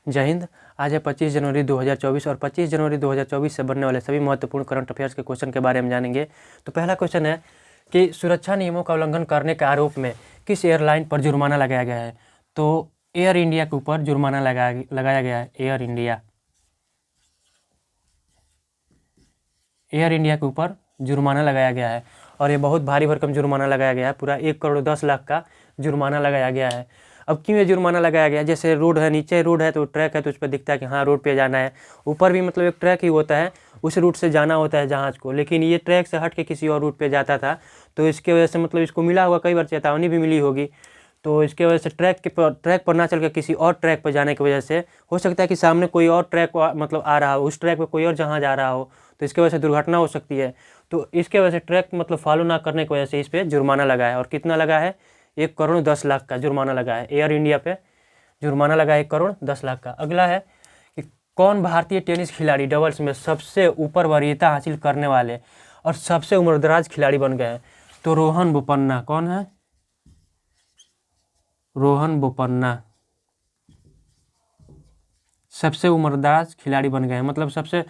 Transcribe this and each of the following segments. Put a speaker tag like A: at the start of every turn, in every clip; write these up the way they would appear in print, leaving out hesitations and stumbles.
A: जय हिंद। आज है 25 जनवरी 2024 और 25 जनवरी 2024 से बनने वाले सभी महत्वपूर्ण करंट अफेयर्स के क्वेश्चन के बारे में जानेंगे। तो पहला क्वेश्चन है कि सुरक्षा नियमों का उल्लंघन करने के आरोप में किस एयरलाइन पर जुर्माना लगाया गया है? तो एयर इंडिया के ऊपर जुर्माना लगाया गया है। एयर इंडिया के ऊपर जुर्माना लगाया गया है और ये बहुत भारी भरकम जुर्माना लगाया गया है। पूरा 1 करोड़ 10 लाख का जुर्माना लगाया गया है। अब क्यों ये जुर्माना लगाया गया? जैसे रोड है, नीचे रोड है तो ट्रैक है तो उस पर दिखता है कि हाँ रोड पे जाना है। ऊपर भी मतलब एक ट्रैक ही होता है, उस रूट से जाना होता है जहाज़ को, लेकिन ये ट्रैक से हट के किसी और रूट पे जाता था। तो इसके वजह से मतलब इसको मिला होगा, कई बार चेतावनी भी मिली होगी। तो इसके वजह से ट्रैक पर ना चल के किसी और ट्रैक पर जाने की वजह से हो सकता है कि सामने कोई और ट्रैक मतलब आ रहा हो, उस ट्रैक पर कोई और जहाज़ आ रहा हो, तो इसके वजह से दुर्घटना हो सकती है। तो इसके वजह से ट्रैक मतलब फॉलो ना करने की वजह से इस पर जुर्माना लगा है। और कितना लगा है? 1 करोड़ 10 लाख का जुर्माना लगा है। एयर इंडिया पे जुर्माना लगा 1 करोड़ 10 लाख का। अगला है कि कौन भारतीय टेनिस खिलाड़ी डबल्स में सबसे ऊपर वरीयता हासिल करने वाले और सबसे उम्रदराज खिलाड़ी बन गए हैं? तो रोहन बोपन्ना। कौन है? रोहन बोपन्ना सबसे उम्रदराज खिलाड़ी बन गए हैं, मतलब सबसे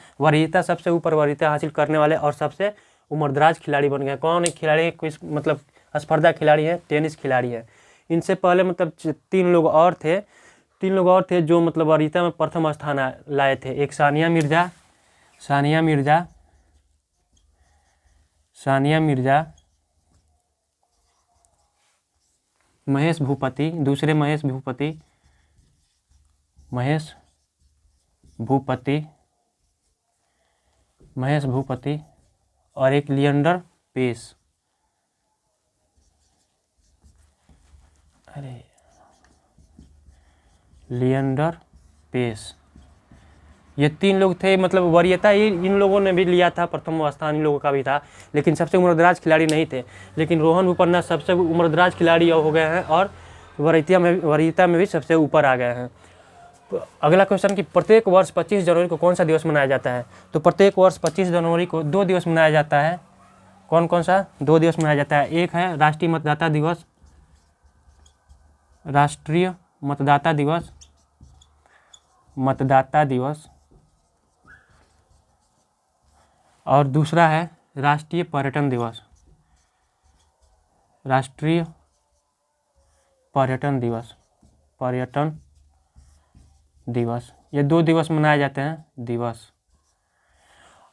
A: ऊपर वरीयता हासिल करने वाले और सबसे उम्रदराज खिलाड़ी बन गए। कौन एक खिलाड़ी? कुछ मतलब स्पर्धा खिलाड़ी है, टेनिस खिलाड़ी है। इनसे पहले मतलब 3 लोग और थे जो मतलब वरीयता में प्रथम स्थान लाए थे। एक सानिया मिर्जा, महेश भूपति, दूसरे महेश भूपति और एक लिएंडर पेस। ये 3 लोग थे, मतलब वरीयता इन लोगों ने भी लिया था, प्रथम स्थान इन लोगों का भी था, लेकिन सबसे उम्रदराज खिलाड़ी नहीं थे। लेकिन रोहन बोपन्ना सबसे उम्रदराज खिलाड़ी हो गए हैं और वरीयता में भी सबसे ऊपर आ गए हैं। तो अगला क्वेश्चन कि प्रत्येक वर्ष 25 जनवरी को कौन सा दिवस मनाया जाता है? तो प्रत्येक वर्ष 25 जनवरी को 2 दिवस मनाया जाता है। कौन सा 2 दिवस मनाया जाता है? एक है राष्ट्रीय मतदाता दिवस और दूसरा है राष्ट्रीय पर्यटन दिवस। ये 2 दिवस मनाए जाते हैं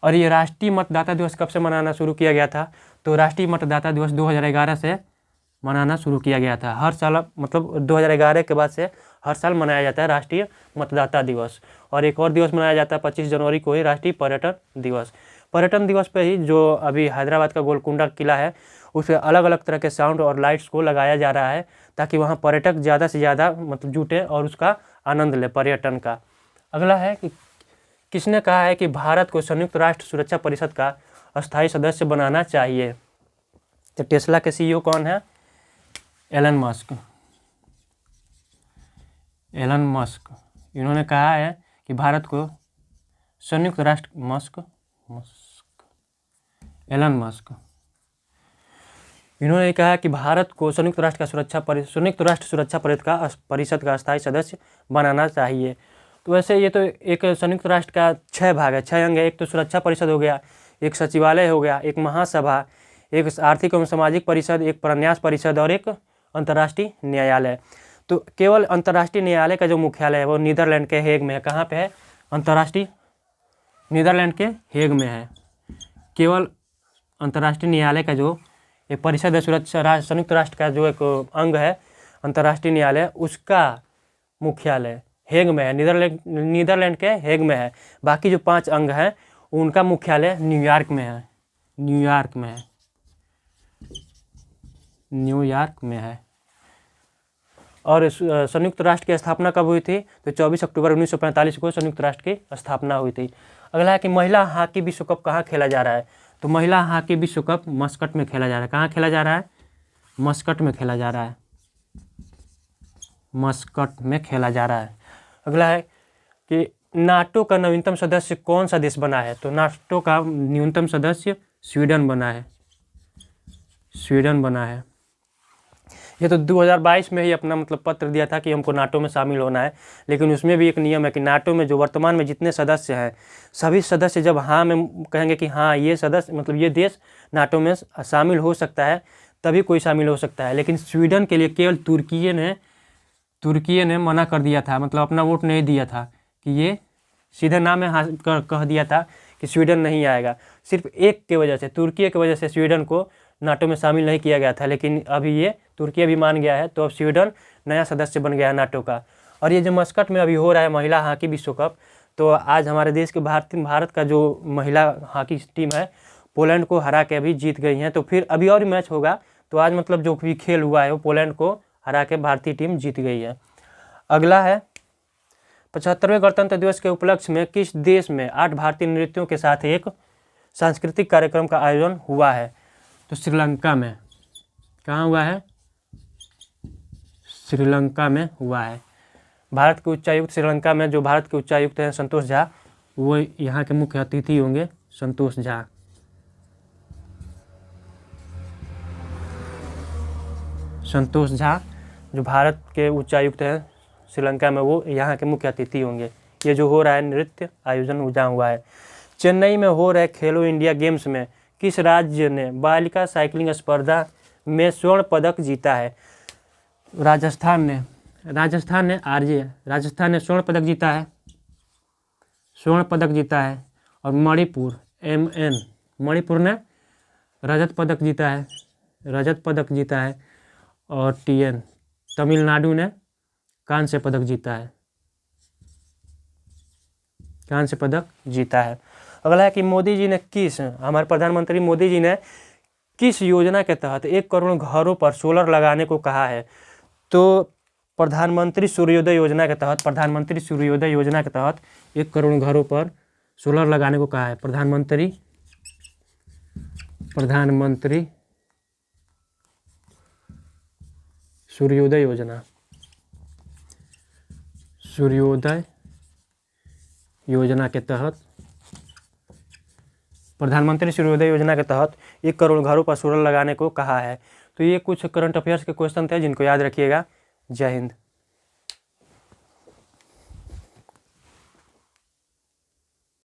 A: और ये राष्ट्रीय मतदाता दिवस कब से मनाना शुरू किया गया था? तो राष्ट्रीय मतदाता दिवस 2011 से मनाना शुरू किया गया था। हर साल मतलब 2011 के बाद से हर साल मनाया जाता है राष्ट्रीय मतदाता दिवस। और एक और दिवस मनाया जाता है 25 जनवरी को ही, राष्ट्रीय पर्यटन दिवस पे ही जो अभी हैदराबाद का गोलकुंडा किला है उस पर अलग अलग तरह के साउंड और लाइट्स को लगाया जा रहा है ताकि वहाँ पर्यटक ज़्यादा से ज़्यादा मतलब जुटे और उसका आनंद ले पर्यटन का। अगला है कि किसने कहा है कि भारत को संयुक्त राष्ट्र सुरक्षा परिषद का अस्थायी सदस्य बनाना चाहिए? तो टेस्ला के CEO कौन है? Elon Musk. इन्होंने कहा है कि भारत को संयुक्त राष्ट्र इन्होंने कहा कि भारत को संयुक्त राष्ट्र सुरक्षा परिषद का अस्थायी सदस्य बनाना चाहिए। तो वैसे ये तो एक संयुक्त राष्ट्र का 6 भाग है, 6 अंग है। एक तो सुरक्षा परिषद हो गया, एक सचिवालय हो गया, एक महासभा, एक आर्थिक एवं सामाजिक परिषद, एक प्रन्यास परिषद और एक अंतर्राष्ट्रीय न्यायालय। तो केवल अंतर्राष्ट्रीय न्यायालय का जो मुख्यालय है वो नीदरलैंड के हेग में है। कहाँ पे है? नीदरलैंड के हेग में है। केवल अंतर्राष्ट्रीय न्यायालय का जो एक परिषद है, संयुक्त राष्ट्र का जो एक अंग है अंतर्राष्ट्रीय न्यायालय, उसका मुख्यालय हेग में है, नीदरलैंड के हेग में है। बाकी जो 5 अंग हैं उनका मुख्यालय न्यूयॉर्क में है। और संयुक्त राष्ट्र की स्थापना कब हुई थी? तो 24 अक्टूबर 1945 को संयुक्त राष्ट्र की स्थापना हुई थी। अगला है कि महिला हॉकी विश्व कप कहाँ खेला जा रहा है? तो महिला हॉकी विश्व कप मस्कट में खेला जा रहा है। कहाँ खेला जा रहा है? मस्कट में खेला जा रहा है। अगला है कि नाटो का नवीनतम सदस्य कौन सा देश बना है? तो नाटो का न्यूनतम सदस्य स्वीडन बना है। ये तो 2022 में ही अपना मतलब पत्र दिया था कि हमको नाटो में शामिल होना है, लेकिन उसमें भी एक नियम है कि नाटो में जो वर्तमान में जितने सदस्य हैं सभी सदस्य जब हाँ में कहेंगे कि हाँ ये सदस्य मतलब ये देश नाटो में शामिल हो सकता है, तभी कोई शामिल हो सकता है। लेकिन स्वीडन के लिए केवल तुर्की ने मना कर दिया था, मतलब अपना वोट नहीं दिया था कि ये सीधे नाम में कह दिया था कि स्वीडन नहीं आएगा। सिर्फ एक के वजह से, तुर्की की वजह से स्वीडन को नाटो में शामिल नहीं किया गया था, लेकिन अभी ये तुर्की भी मान गया है, तो अब स्वीडन नया सदस्य बन गया है नाटो का। और ये जो मस्कट में अभी हो रहा है महिला हॉकी विश्व कप, तो आज हमारे देश के भारत का जो महिला हॉकी टीम है पोलैंड को हरा के अभी जीत गई हैं। तो फिर अभी और मैच होगा, तो आज मतलब जो भी खेल हुआ है वो पोलैंड को हरा के भारतीय टीम जीत गई है। अगला है 75वें गणतंत्र दिवस के उपलक्ष्य में किस देश में 8 भारतीय नृत्यों के साथ एक सांस्कृतिक कार्यक्रम का आयोजन हुआ है? तो श्रीलंका में। कहाँ हुआ है? श्रीलंका में हुआ है। भारत के उच्चायुक्त श्रीलंका में, जो भारत के उच्चायुक्त हैं संतोष झा, वो यहाँ के मुख्य अतिथि होंगे। संतोष झा जो भारत के उच्चायुक्त हैं श्रीलंका में, वो यहाँ के मुख्य अतिथि होंगे। ये जो हो रहा है नृत्य आयोजन जहाँ हुआ है। चेन्नई में हो रहे खेलो इंडिया गेम्स में किस राज्य ने बालिका साइकिलिंग स्पर्धा में स्वर्ण पदक जीता है? राजस्थान ने स्वर्ण पदक जीता है। और मणिपुर ने रजत पदक जीता है। और तमिलनाडु ने कांस्य पदक जीता है। अगला है कि हमारे प्रधानमंत्री मोदी जी ने किस योजना के तहत 1 करोड़ घरों पर सोलर लगाने को कहा है? तो प्रधानमंत्री सूर्योदय योजना के तहत 1 करोड़ घरों पर सोलर लगाने को कहा है। प्रधानमंत्री सूर्योदय योजना के तहत प्रधानमंत्री सूर्योदय योजना के तहत 1 करोड़ घरों पर सोलर लगाने को कहा है। तो ये कुछ करंट अफेयर्स के क्वेश्चन थे जिनको याद रखिएगा। जय हिंद।